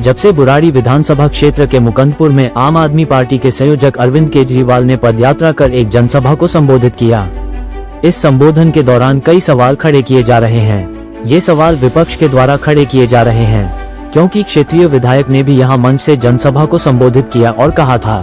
जब से बुराड़ी विधानसभा क्षेत्र के मुकंदपुर में आम आदमी पार्टी के संयोजक अरविंद केजरीवाल ने पदयात्रा कर एक जनसभा को संबोधित किया। इस संबोधन के दौरान कई सवाल खड़े किए जा रहे हैं। ये सवाल विपक्ष के द्वारा खड़े किए जा रहे हैं, क्योंकि क्षेत्रीय विधायक ने भी यहां मंच से जनसभा को संबोधित किया और कहा था,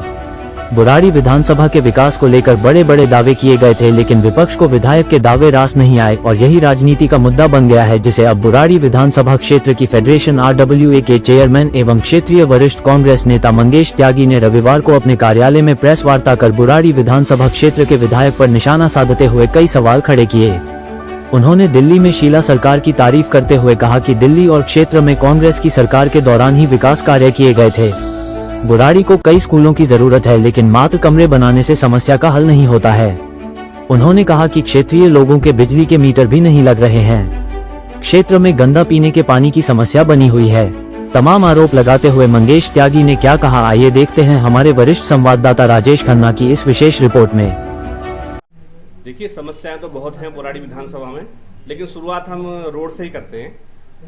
बुराड़ी विधानसभा के विकास को लेकर बड़े बड़े दावे किए गए थे, लेकिन विपक्ष को विधायक के दावे रास नहीं आए और यही राजनीति का मुद्दा बन गया है, जिसे अब बुराड़ी विधानसभा क्षेत्र की फेडरेशन RWA के चेयरमैन एवं क्षेत्रीय वरिष्ठ कांग्रेस नेता मंगेश त्यागी ने रविवार को अपने कार्यालय में प्रेस वार्ता कर बुराड़ी विधानसभा क्षेत्र के विधायक पर निशाना साधते हुए कई सवाल खड़े किए। उन्होंने दिल्ली में शीला सरकार की तारीफ करते हुए कहा कि दिल्ली और क्षेत्र में कांग्रेस की सरकार के दौरान ही विकास कार्य किए गए थे। बुराड़ी को कई स्कूलों की जरूरत है, लेकिन मात्र कमरे बनाने से समस्या का हल नहीं होता है। उन्होंने कहा कि क्षेत्रीय लोगों के बिजली के मीटर भी नहीं लग रहे हैं। क्षेत्र में गंदा पीने के पानी की समस्या बनी हुई है। तमाम आरोप लगाते हुए मंगेश त्यागी ने क्या कहा, आइए देखते हैं हमारे वरिष्ठ संवाददाता राजेश खन्ना की इस विशेष रिपोर्ट में। देखिए, समस्याएं तो बहुत हैं बुराड़ी विधानसभा में, लेकिन शुरुआत हम रोड से ही करते हैं।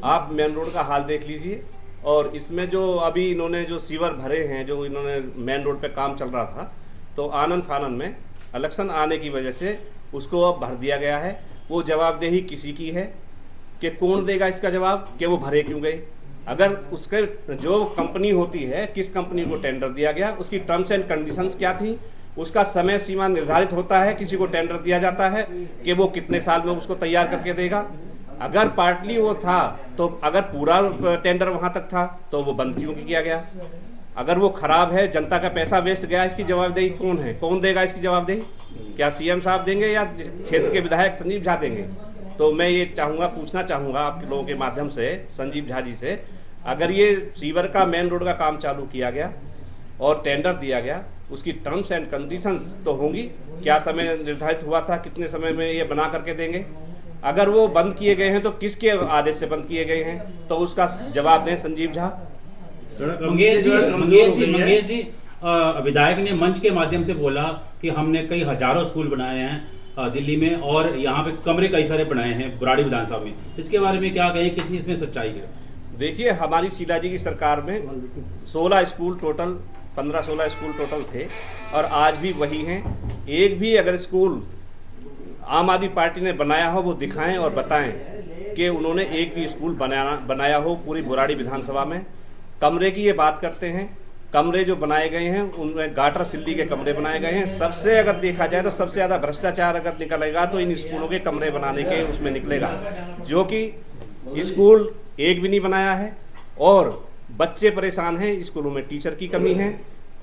आप मेन रोड का हाल देख लीजिए, और इसमें जो अभी इन्होंने जो सीवर भरे हैं, जो इन्होंने मेन रोड पे काम चल रहा था, तो आनन फानन में इलेक्शन आने की वजह से उसको अब भर दिया गया है। वो जवाबदेही किसी की है कि कौन देगा इसका जवाब कि वो भरे क्यों गए। अगर उसके जो कंपनी होती है, किस कंपनी को टेंडर दिया गया, उसकी टर्म्स एंड कंडीशंस क्या थी, उसका समय सीमा निर्धारित होता है। किसी को टेंडर दिया जाता है कि वो कितने साल में उसको तैयार करके देगा। अगर पार्टली वो था, तो अगर पूरा टेंडर वहां तक था तो वो बंद क्यों किया गया। अगर वो खराब है, जनता का पैसा वेस्ट गया, इसकी जवाबदेही कौन है, कौन देगा इसकी जवाबदेही? क्या सीएम साहब देंगे या क्षेत्र के विधायक संजीव झा देंगे? तो मैं ये पूछना चाहूंगा आप लोगों के माध्यम से संजीव झा जी से, अगर ये सीवर का मेन रोड का काम चालू किया गया और टेंडर दिया गया, उसकी टर्म्स एंड कंडीशंस तो होंगी। क्या समय निर्धारित हुआ था, कितने समय में ये बना करके देंगे? अगर वो बंद किए गए हैं तो किसके आदेश से बंद किए गए हैं, तो उसका जवाब दें संजीव झा। मंगेश जी, विधायक ने मंच के माध्यम से बोला कि हमने कई हजारों स्कूल बनाए हैं दिल्ली में, और यहाँ पे कमरे कई सारे बनाए हैं बुराड़ी विधानसभा में। इसके बारे में क्या कहें, कितनी इसमें सच्चाई है? देखिए, हमारी शीला जी की सरकार में 16 स्कूल टोटल, 15-16 स्कूल टोटल थे, और आज भी वही हैं। एक भी अगर स्कूल आम आदमी पार्टी ने बनाया हो वो दिखाएं और बताएं कि उन्होंने एक भी स्कूल बनाया हो पूरी बुराड़ी विधानसभा में। कमरे की ये बात करते हैं, कमरे जो बनाए गए हैं उनमें गाटर सिल्ली के कमरे बनाए गए हैं। सबसे अगर देखा जाए तो सबसे ज़्यादा भ्रष्टाचार अगर निकलेगा तो इन स्कूलों के कमरे बनाने के उसमें निकलेगा, जो कि स्कूल एक भी नहीं बनाया है। और बच्चे परेशान हैं, स्कूलों में टीचर की कमी है,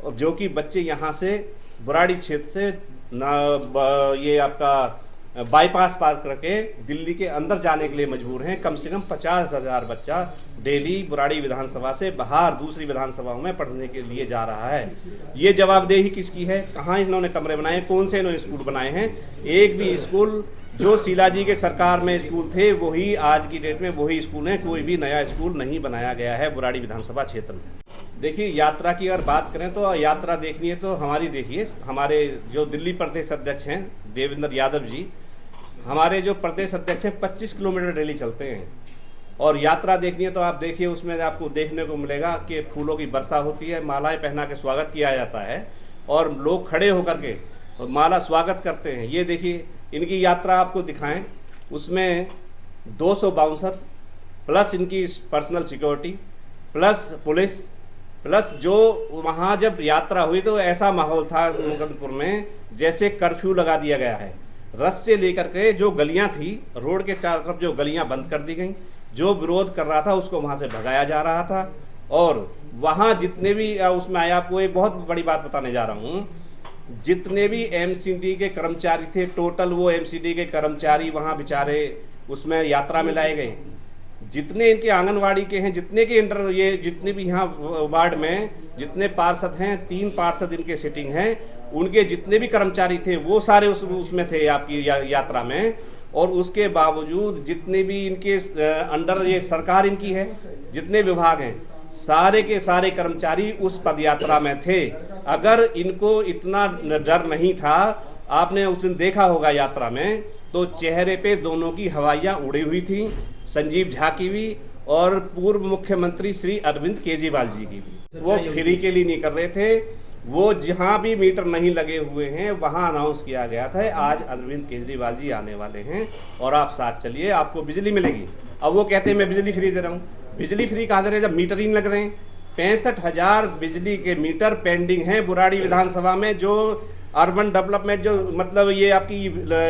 और जो कि बच्चे यहाँ से बुराड़ी क्षेत्र से ये आपका बाईपास पार करके दिल्ली के अंदर जाने के लिए मजबूर हैं। कम से कम 50,000 बच्चा डेली बुराड़ी विधानसभा से बाहर दूसरी विधानसभाओं में पढ़ने के लिए जा रहा है। ये जवाबदेही किसकी है? कहाँ इन्होंने कमरे बनाए, कौन से इन्होंने स्कूल बनाए हैं? एक भी स्कूल जो शीला जी के सरकार में स्कूल थे वही आज की डेट में वही स्कूल हैं। कोई भी नया स्कूल नहीं बनाया गया है बुराड़ी विधानसभा क्षेत्र में। देखिए, यात्रा की अगर बात करें तो यात्रा देखनी है तो हमारी, देखिए हमारे जो दिल्ली प्रदेश अध्यक्ष हैं देवेंद्र यादव जी, हमारे जो प्रदेश अध्यक्ष हैं 25 किलोमीटर डेली चलते हैं। और यात्रा देखनी है तो आप देखिए, उसमें आपको देखने को मिलेगा कि फूलों की वर्षा होती है, मालाएं पहना के स्वागत किया जाता है, और लोग खड़े होकर के माला स्वागत करते हैं। ये देखिए, इनकी यात्रा आपको दिखाएं, उसमें 200 बाउंसर प्लस इनकी personal security plus police plus जो वहाँ जब यात्रा हुई तो ऐसा माहौल था मुकंदपुर में जैसे कर्फ्यू लगा दिया गया है। रस से लेकर के जो गलियां थी, रोड के चारों तरफ जो गलियां बंद कर दी गई, जो विरोध कर रहा था उसको वहां से भगाया जा रहा था। और वहां जितने भी उसमें आया, आपको एक बहुत बड़ी बात बताने जा रहा हूं, जितने भी एमसीडी के कर्मचारी थे, टोटल वो एमसीडी के कर्मचारी वहां बेचारे उसमें यात्रा में लाए गए। जितने इनके आंगनवाड़ी के हैं, जितने के इंटर ये जितने भी यहाँ वार्ड में जितने पार्षद हैं, 3 पार्षद इनके सिटिंग हैं, उनके जितने भी कर्मचारी थे वो सारे उसमें थे आपकी यात्रा में। और उसके बावजूद जितने भी इनके अंडर ये सरकार इनकी है, जितने विभाग हैं, सारे के सारे कर्मचारी उस पदयात्रा में थे। अगर इनको इतना डर नहीं था, आपने उस दिन देखा होगा यात्रा में, तो चेहरे पे दोनों की हवाइयाँ उड़ी हुई थी, संजीव झा की भी और पूर्व मुख्यमंत्री श्री अरविंद केजरीवाल जी की भी। वो फ्री के लिए नहीं कर रहे थे, वो जहां भी मीटर नहीं लगे हुए हैं वहां अनाउंस किया गया था आज अरविंद केजरीवाल जी आने वाले हैं और आप साथ चलिए, आपको बिजली मिलेगी। अब वो कहते हैं मैं बिजली फ्री दे रहा हूँ। बिजली फ्री कहाँ दे रहे हैं जब मीटर ही नहीं लग रहे हैं। 65,000 बिजली के मीटर पेंडिंग हैं बुराड़ी विधानसभा में। जो अर्बन डेवलपमेंट जो मतलब ये आपकी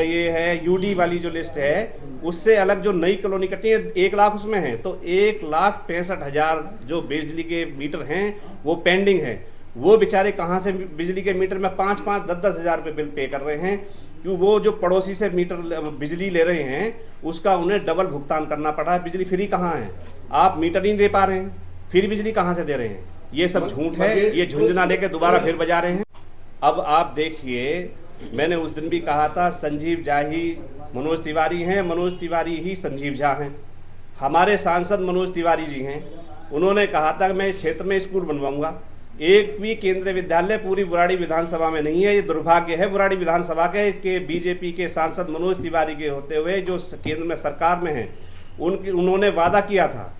ये है यूडी वाली जो लिस्ट है उससे अलग जो नई कॉलोनी कटी है 1 लाख उसमें है, तो 1,65,000 जो बिजली के मीटर हैं वो पेंडिंग है। वो बेचारे कहाँ से बिजली के मीटर में 5-5, 10-10 हज़ार रुपये बिल पे कर रहे हैं, क्यों वो जो पड़ोसी से मीटर बिजली ले रहे हैं उसका उन्हें डबल भुगतान करना पड़ रहा है। बिजली फ्री कहाँ है, आप मीटर नहीं दे पा रहे हैं, फिर बिजली कहाँ से दे रहे हैं। ये सब झूठ है, ये झुंझुना लेके दोबारा फिर बजा रहे हैं। अब आप देखिए, मैंने उस दिन भी कहा था संजीव झा ही मनोज तिवारी हैं, मनोज तिवारी ही संजीव झा हैं। हमारे सांसद मनोज तिवारी जी हैं, उन्होंने कहा था कि मैं क्षेत्र में स्कूल बनवाऊंगा। एक भी केंद्रीय विद्यालय पूरी बुराड़ी विधानसभा में नहीं है। ये दुर्भाग्य है बुराड़ी विधानसभा के बीजेपी के सांसद मनोज तिवारी के होते हुए जो केंद्र में सरकार में हैं, उन्होंने वादा किया था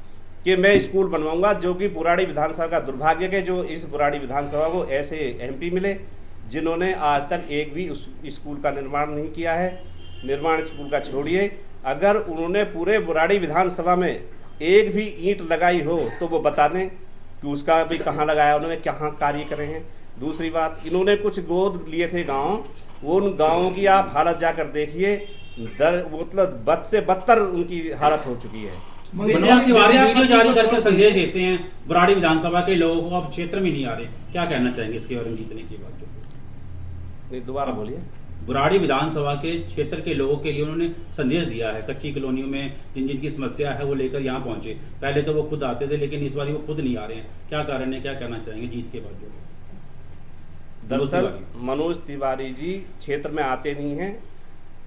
कि मैं स्कूल बनवाऊंगा, जो कि बुराड़ी विधानसभा का दुर्भाग्य है जो इस बुराड़ी विधानसभा को ऐसे एमपी मिले जिन्होंने आज तक एक भी उस स्कूल का निर्माण नहीं किया है। निर्माण स्कूल का छोड़िए, अगर उन्होंने पूरे बुराड़ी विधानसभा में एक भी ईंट लगाई हो तो वो बता दें कि उसका भी कहाँ लगाया, उन्होंने कहाँ कार्य करे हैं। दूसरी बात, इन्होंने कुछ गोद लिए थे गाँव, उन गाँवों की आप हालत जाकर देखिए, मतलब बद से बदतर उनकी हालत हो चुकी है। मनोज तिवारी वीडियो जारी करके संदेश देते हैं बुराड़ी विधानसभा के लोगों को अब क्षेत्र में नहीं आ रहे, क्या कहना चाहेंगे इसके बारे में जीतने की बात? दोबारा बोलिए। बुराड़ी विधानसभा के क्षेत्र के लोगों के लिए उन्होंने संदेश दिया है, कच्ची कॉलोनियों में जिन जिनकी समस्या है वो लेकर यहाँ पहुंचे। पहले तो वो खुद आते थे लेकिन इस बार वो खुद नहीं आ रहे हैं, क्या कारण है, क्या कहना चाहेंगे जीत के बाद? दरअसल मनोज तिवारी जी क्षेत्र में आते नहीं हैं।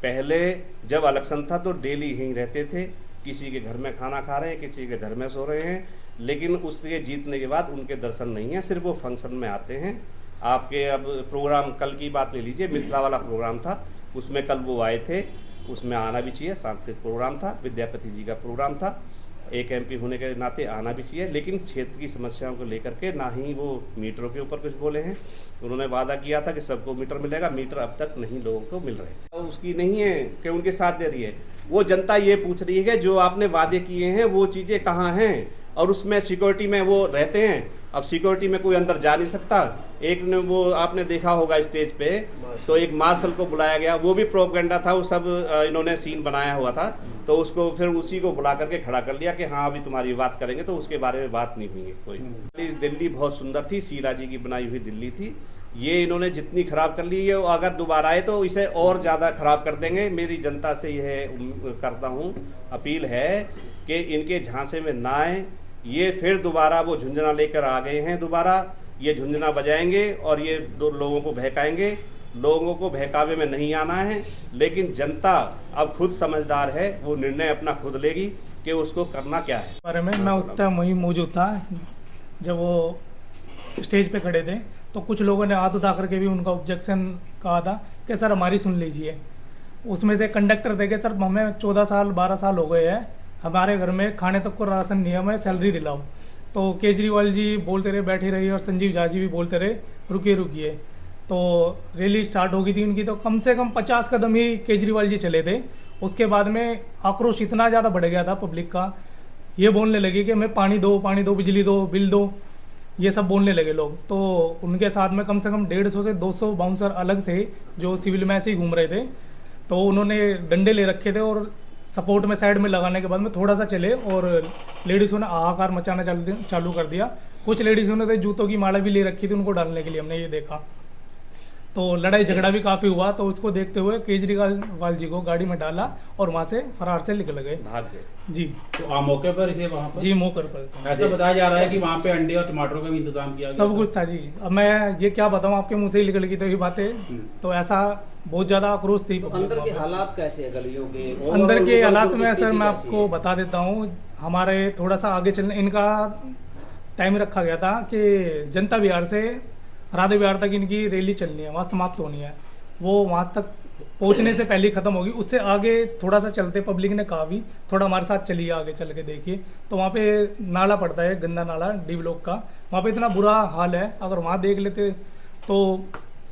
पहले जब इलेक्शन था तो डेली यहीं रहते थे, किसी के घर में खाना खा रहे हैं, किसी के घर में सो रहे हैं, लेकिन उसके जीतने के बाद उनके दर्शन नहीं है, सिर्फ वो फंक्शन में आते हैं। आपके अब प्रोग्राम कल की बात ले लीजिए, मिथिला वाला प्रोग्राम था, उसमें कल वो आए थे, उसमें आना भी चाहिए, सांस्कृतिक प्रोग्राम था, विद्यापति जी का प्रोग्राम था, एक एमपी होने के नाते आना भी चाहिए। लेकिन क्षेत्र की समस्याओं को लेकर के ना ही वो मीटरों के ऊपर कुछ बोले हैं। उन्होंने वादा किया था कि सबको मीटर मिलेगा, मीटर अब तक नहीं लोगों को मिल रहे थे। तो उसकी नहीं है कि उनके साथ दे रही है, वो जनता ये पूछ रही है कि जो आपने वादे किए हैं वो चीज़ें कहाँ हैं, और उसमें सिक्योरिटी में वो रहते हैं। अब सिक्योरिटी में कोई अंदर जा नहीं सकता। एक ने वो आपने देखा होगा स्टेज पे, तो एक मार्शल को बुलाया गया, वो भी प्रोपेगेंडा था, वो सब इन्होंने सीन बनाया हुआ था, तो उसको फिर उसी को बुला करके खड़ा कर लिया कि हाँ अभी तुम्हारी बात करेंगे, तो उसके बारे में बात नहीं हुई कोई। दिल्ली बहुत सुंदर थी, शीला जी की बनाई हुई दिल्ली थी, ये इन्होंने जितनी खराब कर ली है, अगर दोबारा आए तो इसे और ज़्यादा खराब कर देंगे। मेरी जनता से यह करता हूँ, अपील है कि इनके झांसे में ना आए। ये फिर दोबारा वो झुंझुना लेकर आ गए हैं, दोबारा ये झुंझुना बजाएंगे और ये दो लोगों को बहकाएंगे। लोगों को बहकावे में नहीं आना है, लेकिन जनता अब खुद समझदार है, वो निर्णय अपना खुद लेगी कि उसको करना क्या है। बारे में मैं उस टाइम वहीं मौजूद था जब वो स्टेज पे खड़े थे, तो कुछ लोगों ने हाथ उठा करके भी उनका ऑब्जेक्शन कहा था कि सर हमारी सुन लीजिए। उसमें से कंडक्टर थे कि सर हमें 14 साल 12 साल हो गए हैं, हमारे घर में खाने तक को राशन नहीं है, हमें सैलरी दिलाओ। तो केजरीवाल जी बोलते रहे, बैठी रही, और संजीव झा जी भी बोलते रहे रुकिए रुकिए। तो रैली स्टार्ट हो गई थी उनकी, तो कम से कम 50 कदम ही केजरीवाल जी चले थे। उसके बाद में आक्रोश इतना ज़्यादा बढ़ गया था पब्लिक का, ये बोलने लगे कि हमें पानी दो, बिजली दो, बिल दो, ये सब बोलने लगे लोग। तो उनके साथ में कम से कम 150 से 200 बाउंसर अलग थे जो सिविल में ऐसे ही घूम रहे थे। तो उन्होंने डंडे ले रखे थे और सपोर्ट में साइड में लगाने के बाद में थोड़ा सा चले और लेडीज़ों ने हाहाकार मचाना चालू कर दिया। कुछ लेडीज़ों ने तो जूतों की माला भी ले रखी थी उनको डालने के लिए, हमने ये देखा। तो लड़ाई झगड़ा भी काफ़ी हुआ, तो उसको देखते हुए केजरीवाल जी को गाड़ी में डाला और वहाँ से फरार से निकल गए, भाग गए जी। तो मौके पर थे वहाँ पर? जी मौके पर। ऐसा बताया जा रहा है कि वहाँ पे अंडे और टमाटरों का भी इंतजाम किया गया, सब कुछ था जी। अब मैं ये क्या बताऊँ, आपके मुँह से ही निकल गई तो ये बातें। तो ऐसा बहुत ज़्यादा आक्रोश थी। अंदर के हालात कैसे है गलियों के? अंदर के हालात में सर मैं आपको बता देता हूँ, हमारे थोड़ा सा आगे चलने इनका टाइम रखा गया था कि जनता विहार से राधे विहार तक इनकी रैली चलनी है, वहाँ समाप्त होनी है। वो वहाँ तक पहुंचने से पहले ही खत्म होगी। उससे आगे थोड़ा सा चलते पब्लिक ने कहा भी थोड़ा हमारे साथ चलिए, आगे चल के देखिए, तो वहाँ पे नाला पड़ता है, गंदा नाला डी ब्लॉक का, वहाँ पे इतना बुरा हाल है। अगर वहाँ देख लेते तो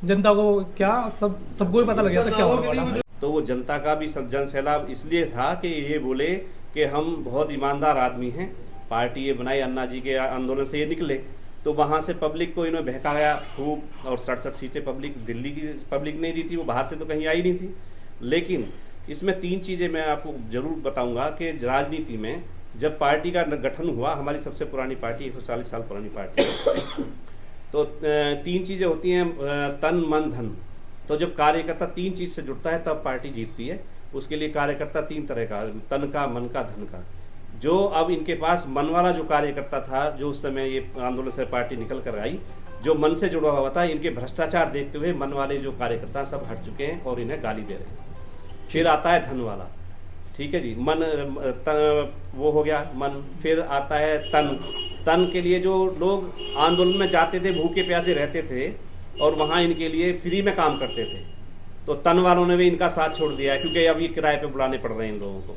जनता को क्या सबको ही पता लग जाता क्या होने वाला है। तो वो जनता का भी जन सैलाब इसलिए था कि ये बोले कि हम बहुत ईमानदार आदमी हैं, पार्टी ये बनाई, अन्ना जी के आंदोलन से ये निकले, तो वहाँ से पब्लिक को इन्होंने बहकाया खूब, और 67 सीटें पब्लिक दिल्ली की पब्लिक नहीं दी थी, वो बाहर से तो कहीं आई नहीं थी। लेकिन इसमें 3 चीज़ें मैं आपको जरूर बताऊंगा कि राजनीति में जब पार्टी का गठन हुआ, हमारी सबसे पुरानी पार्टी 140 साल पुरानी पार्टी तो 3 चीज़ें होती हैं, तन मन धन। तो जब कार्यकर्ता 3 चीज़ से जुड़ता है तब पार्टी जीतती है। उसके लिए कार्यकर्ता 3 तरह का, तन का, मन का, धन का। जो अब इनके पास मन वाला जो कार्यकर्ता था, जो उस समय ये आंदोलन से पार्टी निकल कर आई, जो मन से जुड़ा हुआ था, इनके भ्रष्टाचार देखते हुए मन वाले जो कार्यकर्ता सब हट चुके हैं और इन्हें गाली दे रहे हैं। फिर आता है धन वाला, ठीक है जी, मन वो हो गया मन। फिर आता है तन। तन के लिए जो लोग आंदोलन में जाते थे, भूखे प्यासे रहते थे और वहाँ इनके लिए फ्री में काम करते थे, तो तन वालों ने भी इनका साथ छोड़ दिया है, क्योंकि अब ये किराए पे बुलाने पड़ रहे हैं इन लोगों को।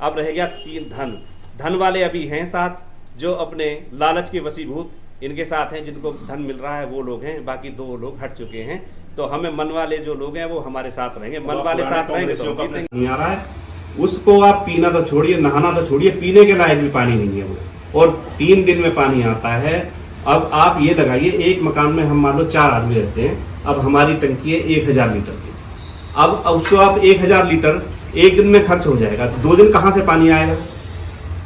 अब रह गया 3 धन। धन वाले अभी हैं साथ, जो अपने लालच के वशीभूत इनके साथ हैं, जिनको धन मिल रहा है वो लोग हैं, बाकी 2 लोग हट चुके हैं। तो हमें मन वाले जो लोग हैं वो हमारे साथ रहेंगे, मन वाले साथ रहेंगे तो नहीं आ रहा है। उसको आप पीना तो छोड़िए, नहाना तो छोड़िए, पीने के लायक भी पानी नहीं है वो, और 3 दिन में पानी आता है। अब आप ये लगाइए, एक मकान में हम मान लो 4 आदमी रहते हैं, अब हमारी टंकी है 1000 लीटर की। अब उसको आप 1000 लीटर एक दिन में खर्च हो जाएगा, तो 2 दिन कहाँ से पानी आएगा?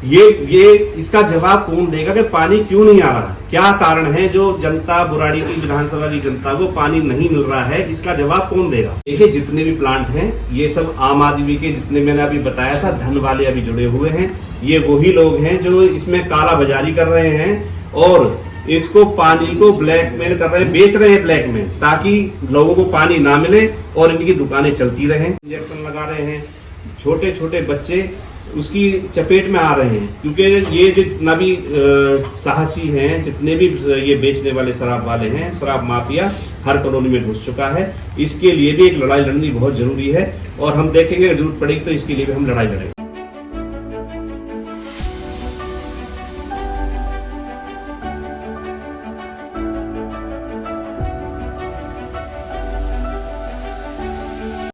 ये इसका जवाब कौन देगा कि पानी क्यों नहीं आ रहा, क्या कारण है जो जनता, बुराड़ी की विधानसभा की जनता को पानी नहीं मिल रहा है, इसका जवाब कौन देगा? देखिए जितने भी प्लांट हैं ये सब आम आदमी के, जितने मैंने अभी बताया था, धन वाले अभी जुड़े हुए हैं। ये वही लोग हैं जो इसमें काला बाजारी कर रहे हैं और इसको पानी को ब्लैकमेल कर रहे हैं, बेच रहे हैं ब्लैक में, ताकि लोगों को पानी ना मिले और इनकी दुकानें चलती रहें। इंजेक्शन लगा रहे हैं, छोटे छोटे बच्चे उसकी चपेट में आ रहे हैं, क्योंकि ये जितना भी साहसी हैं, जितने भी ये बेचने वाले शराब वाले हैं, शराब माफिया हर कॉलोनी में घुस चुका है। इसके लिए भी एक लड़ाई लड़नी बहुत जरूरी है और हम देखेंगे जरूरत पड़ेगी तो इसके लिए भी हम लड़ाई लड़ेंगे।